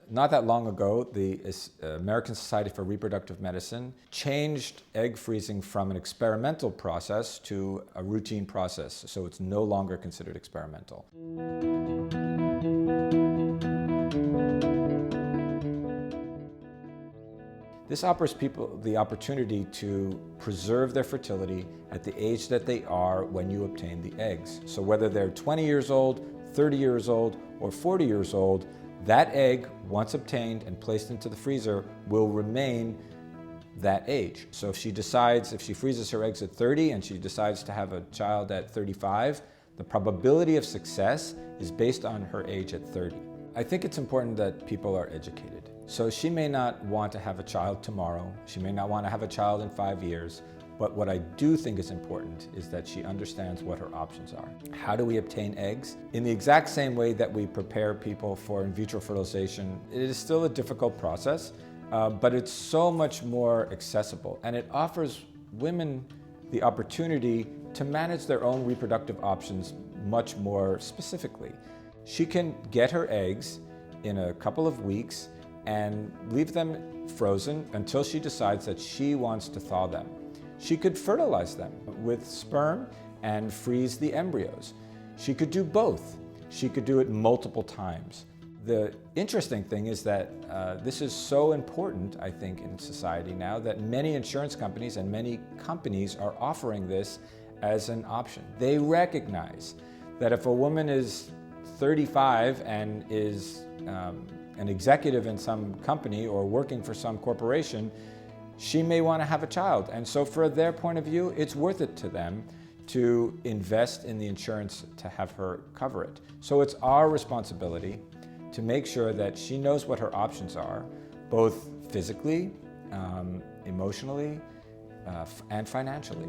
Not that long ago, the American Society for Reproductive Medicine changed egg freezing from an experimental process to a routine process, so it's no longer considered experimental. This offers people the opportunity to preserve their fertility at the age that they are when you obtain the eggs. So whether they're 20 years old, 30 years old, or 40 years old, that egg, once obtained and placed into the freezer, will remain that age. So if she freezes her eggs at 30 and she decides to have a child at 35, the probability of success is based on her age at 30. I think it's important that people are educated. So she may not want to have a child tomorrow, she may not want to have a child in 5 years, but what I do think is important is that she understands what her options are. How do we obtain eggs? In the exact same way that we prepare people for in vitro fertilization, it is still a difficult process, but it's so much more accessible, and it offers women the opportunity to manage their own reproductive options much more specifically. She can get her eggs in a couple of weeks and leave them frozen until she decides that she wants to thaw them. She could fertilize them with sperm and freeze the embryos. She could do both. She could do it multiple times. The interesting thing is that this is so important, I think, in society now that many insurance companies and many companies are offering this as an option. They recognize that if a woman is 35 and is an executive in some company or working for some corporation, she may want to have a child. And so for their point of view, it's worth it to them to invest in the insurance to have her cover it. So it's our responsibility to make sure that she knows what her options are, both physically, emotionally, and financially.